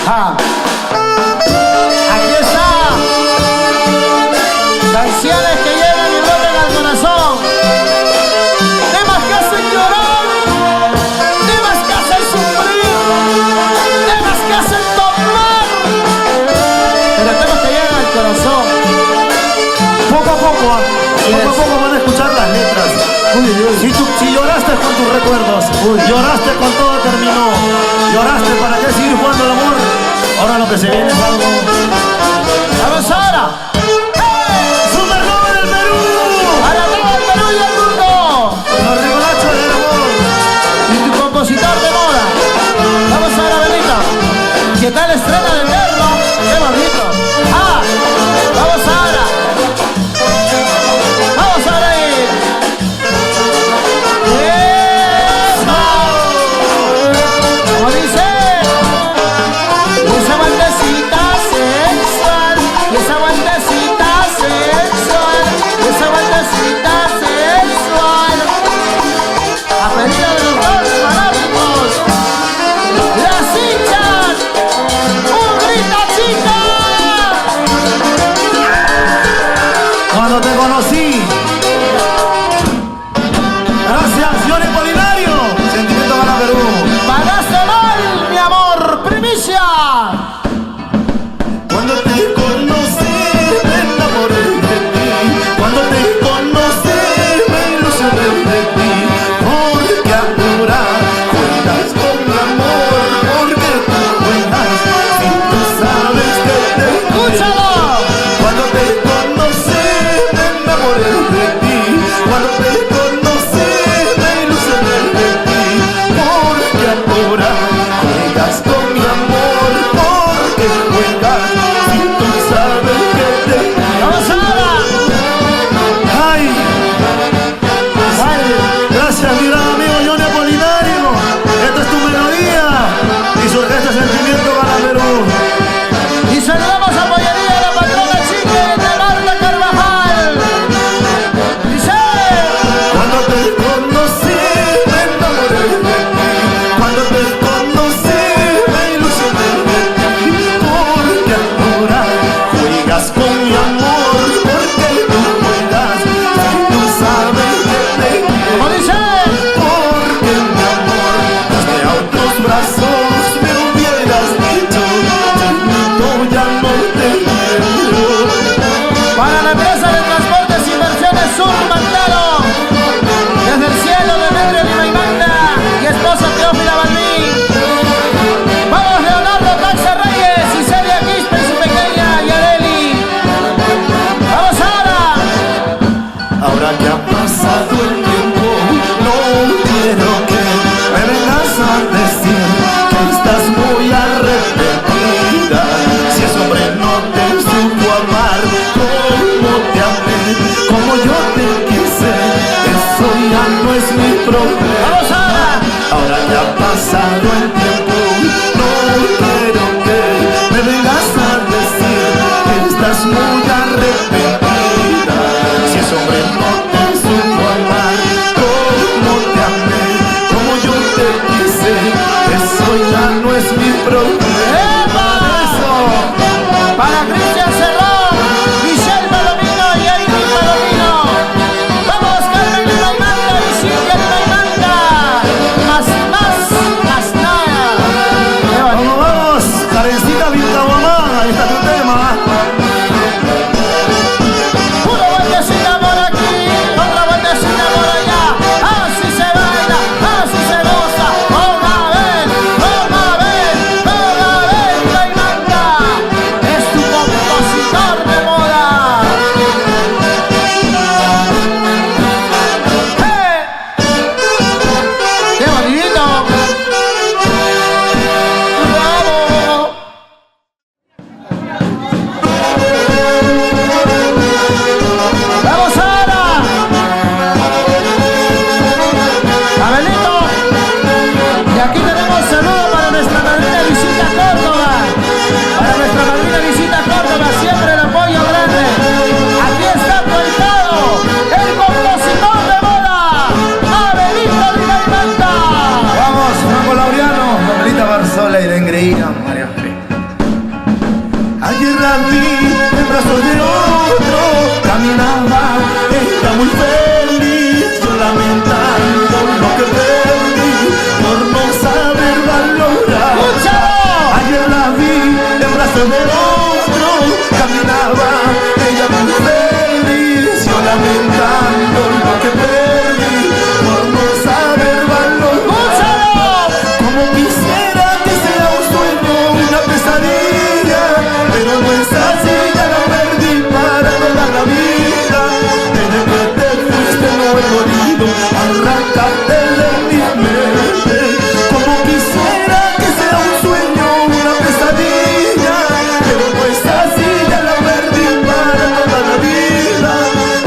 Ah. Aquí está. Canciones que llegan y brotan al corazón. Temas que hacen llorar. Temas que hacen sufrir. Temas que hacen tomar. Pero temas que llegan al corazón. Poco a poco van a escuchar las letras. Si lloraste con tus recuerdos, lloraste con todo terminó, lloraste para qué seguir jugando el amor. Ahora lo que se viene es algo. ¡Vamos ahora! ¡Hey! ¡Superjoven del Perú! ¡Para todo el Perú y el mundo! Los Rigolachos del amor. Y tu compositor de moda. Vamos ahora, Benito. ¿Qué tal estrena de verlo? ¡Qué bonito! ¡Ah! ¡Vamos ahora! ¡Vamos ahora ahí! ¡Eso! Como dice, esa vueltecita sensual, esa vueltecita sensual, esa vueltecita sensual. A pedido de los dos fanáticos, las hinchas, ¡un grito, chica! Cuando te conocí. Gracias, Johnny Polinario. Sentimiento para Perú. ¡Pagaste mal, mi amor! ¡Primicia! Cuando te conocí, me enamoré de ti. Cuando te conocí, me ilusioné de ti. Porque ahora cuentas con mi amor. Porque tú cuentas y tú sabes que te ¡Escúchalo! Cuando te conocí, me enamoré de ti. Cuando te conocí, me ilusioné de ti. Porque ahora juegas con mi amor. Porque juegas y tú sabes que te ¡Vamos ahora! ¡Ay! Gracias, mi gran amigo Johnny Apolinario. Esta es tu melodía y surge este sentimiento para Perú. Y saludamos a Pollería de la patrona Chique de Marta Carvajal. Dice, Cuando te conocí, me enamoré de ti. Cuando te conocí, me ilusioné de ti. Porque ahora juegas con mi amor. Porque tú juegas y tú sabes que te quiero. como dice, Porque mi amor, desde a otros brazos me hubieras dicho, no, ya no te quiero. para la empresa de transportes e inversiones Sur Mantero, desde el cielo de Pedro Lima y Magda y esposa Teófila Balbín. Vamos Leonardo Taxa Reyes y Celia Quispe y su pequeña Yareli. Vamos ahora. Ahora que ha pasado el tiempo, no quiero que me vengas a decir que estás muy arrepentida. Si ese hombre no te supo amar como te amé, como yo te quise, eso ya no es mi problema. Vamos ahora. Ahora que ha pasado el tiempo, no quiero que me vengas a decir que estás muy arrepentida. Si ese hombre no te supo amar como te amé, como yo te quise, eso ya no es mi problema. Eso. Para Cristian Cerrón, Michelle Palomino y Amy Palomino. Vamos, Carmen Lima y Magda y Cintia Lima y Magda. Más nada. Qué bonito. Vamos, vamos, Karencita Vilcabomán, ahí está tu tema. Una vueltecita por aquí, otra vueltecita por allá. Así se baila, así se goza. Una vez, Lima y Magda. Es tu compositor de moda. ¡Hey! ¡Qué bonito! ¡Bravo! ¡Vamos ahora! ¡Abelito! Y aquí tenemos saludo para nuestra madrina Visita Córdoba. Para nuestra madrina Visita Córdoba, siempre el apoyo grande. Aquí está conectado el compositor de moda, Abelito de Gaimanta. Vamos, Franco Laureano, Amelita Barzola y la engreída María Fe. Ayer la vi en brazos de otro, caminaba, ella muy feliz, yo lamentando lo que perdí por no saber valorar. Ayer la vi en brazos de otro, caminaba, ella muy feliz, yo lamentando lo que perdí por no saber valorar. Como quisiera que sea un sueño, una pesadilla, pero no es así, ya la perdí para toda la vida. Desde que te fuiste no he podido arrancarte de mi mente. Como quisiera que sea un sueño, una pesadilla, pero no es así, ya la perdí para toda la vida.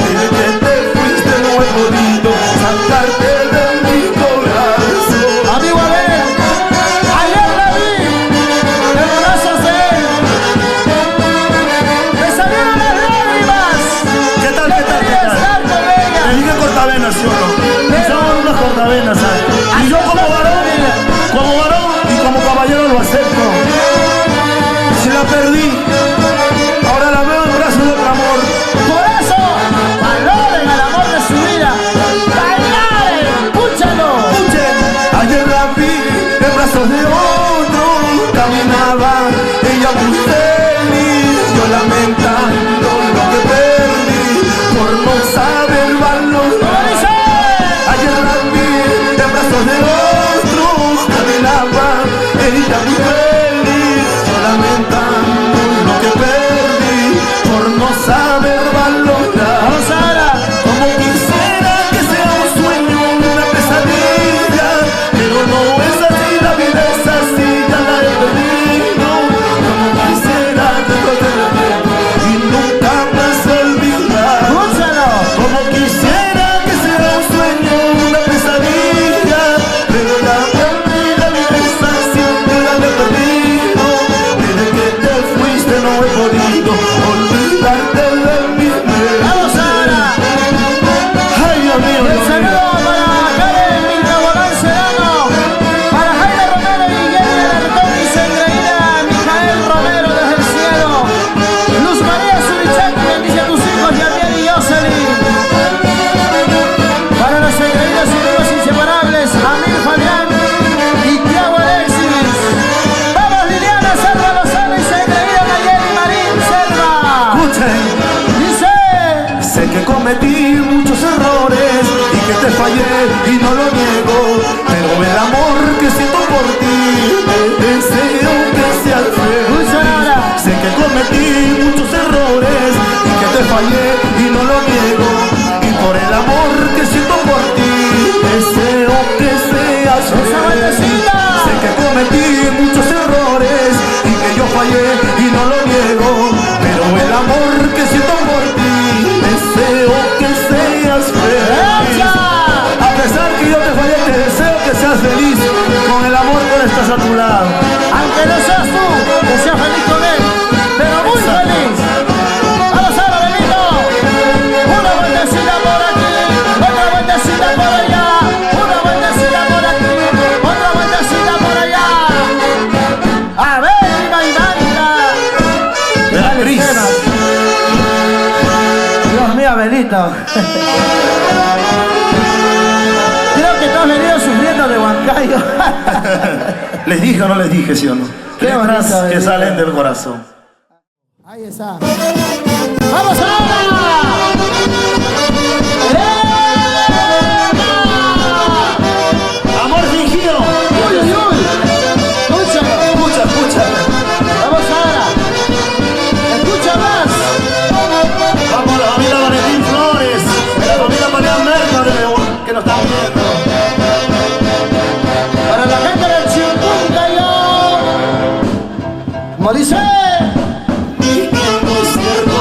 Desde que te fuiste no he podido sacarte de mi corazón. Amigo Abel, ayer la vi en brazos de él. Me salieron las lágrimas. ¿Qué tal, qué tal, qué Quería tal? estar con ella. Le dije cortavenas, ¿sí o no? Son unas cortavenas, ¿sabes? Y yo como varón y como caballero lo acepto. Si la perdí, ahora la veo en brazos de otro amor. Por eso, valoren al amor de su vida. ¡Bailar! ¡Escúchalo! Escuchen, ayer la vi en brazos de otro, caminaba, ella muy feliz, yo lamentando lo que perdí por no saber valorar. Ayer la vi en brazos de otro, caminaba, ella muy feliz, yo lamentando lo que perdí por no saber valorar. Vamos ahora. Como quisiera que sea un sueño, una pesadilla, pero no es así, la vida es así, ya la he perdido. Como quisiera que no te recuerdo y nunca más olvidar. Escúchalo. Como quisiera que sea un sueño, una pesadilla, pero la vida es así, yo la he perdido. Desde que te fuiste no he podido olvidarte de mi mente. Vamos ahora. Ay, Dios mío, Y el Dios mío. saludo para Karen Milcabolán Serrano, para Jaime Romero y Guillermo Alarcón y su engreída Mijael Romero desde el cielo. Luz María Subichaki bendice a tus hijos Yamiel y Jocelyn. Para los engreídos y amigos inseparables, Amir Fabián y Tiago Alexis. Vamos Liliana Selva Lozano y su engreída Nayeli Marín Selva. Escuchen, Dice. sé que cometí muchos errores y que te fallé y no lo niego, pero el amor que siento por ti deseo que seas feliz. Escucha ahora. Sé que cometí muchos errores y que te fallé y no lo niego, y por el amor que siento por ti deseo que seas Esa feliz. vueltecita. Sé que cometí muchos errores y que yo fallé y no lo niego, pero el amor que siento por ti deseo que seas feliz. ¡Echa! A pesar que yo te fallé, te deseo que seas feliz con el amor que estás a tu lado. Aunque no seas tú, que seas feliz con él, pero muy feliz. Vamos ahora, Benito. Una vueltecita por aquí, otra vueltecita por allá, una vueltecita por aquí, otra vueltecita por allá. A ver, Lima y Banda. Beatriz. Dios mío, Benito. Creo que tú has venido sufriendo de Huancayo. ¿Les dije o no les dije, sí o no? Qué Letras bonito, que Benito. salen del corazón. Ahí está. ¡Vamos ahora! Amor fingido. ¡Uy, uy, uy! Escúchalo. Escucha, escucha. Vamos ahora. Escucha más. Vamos a la familia Valentín Flores, a la familia María Merma que nos están viendo. Para la gente del Chimpúncayo. Como dice. Y que no es cierto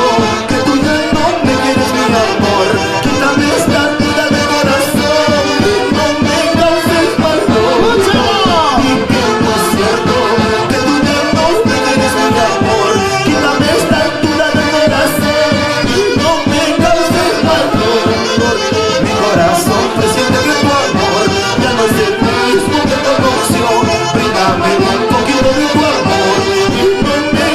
que tú ya no me quieres, mi amor. Quítame esta duda de corazón y no me causes mal dolor. Y que no es cierto que tú ya no me quieres, mi amor. Quítame esta duda de corazón y no me causes mal dolor. Mi corazón presiente que tu amor ya no es el mismo que conoció. Bríndame un poquito de tu amor y no me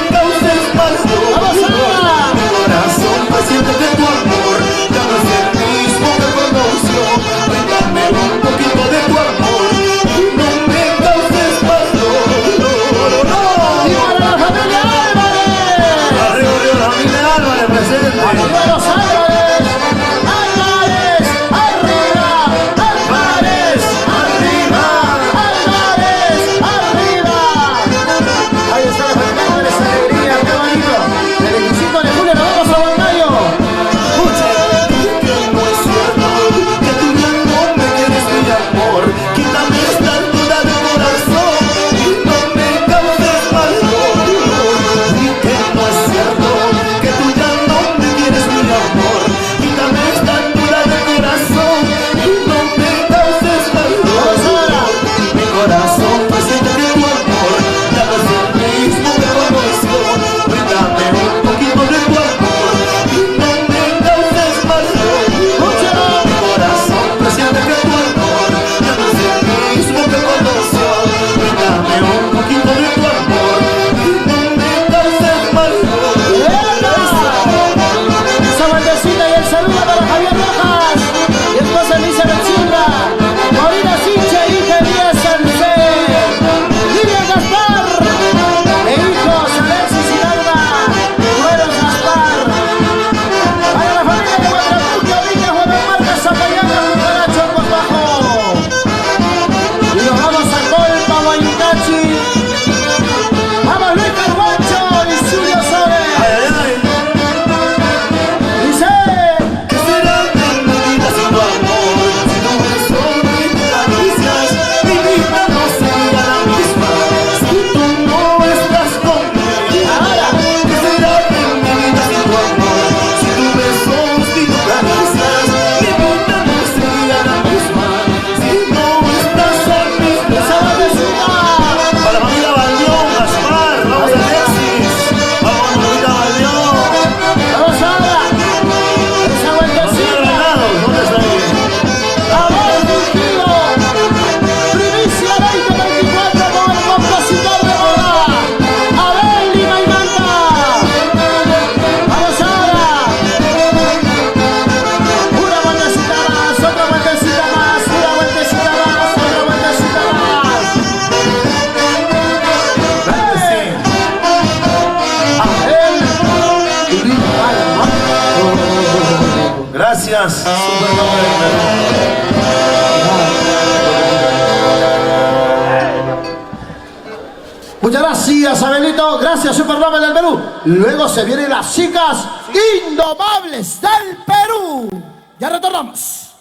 Gracias, Supernova del Perú. Muchas gracias, Abelito. Gracias, Supernova del Perú. Luego se vienen las chicas indomables del Perú. Ya retornamos.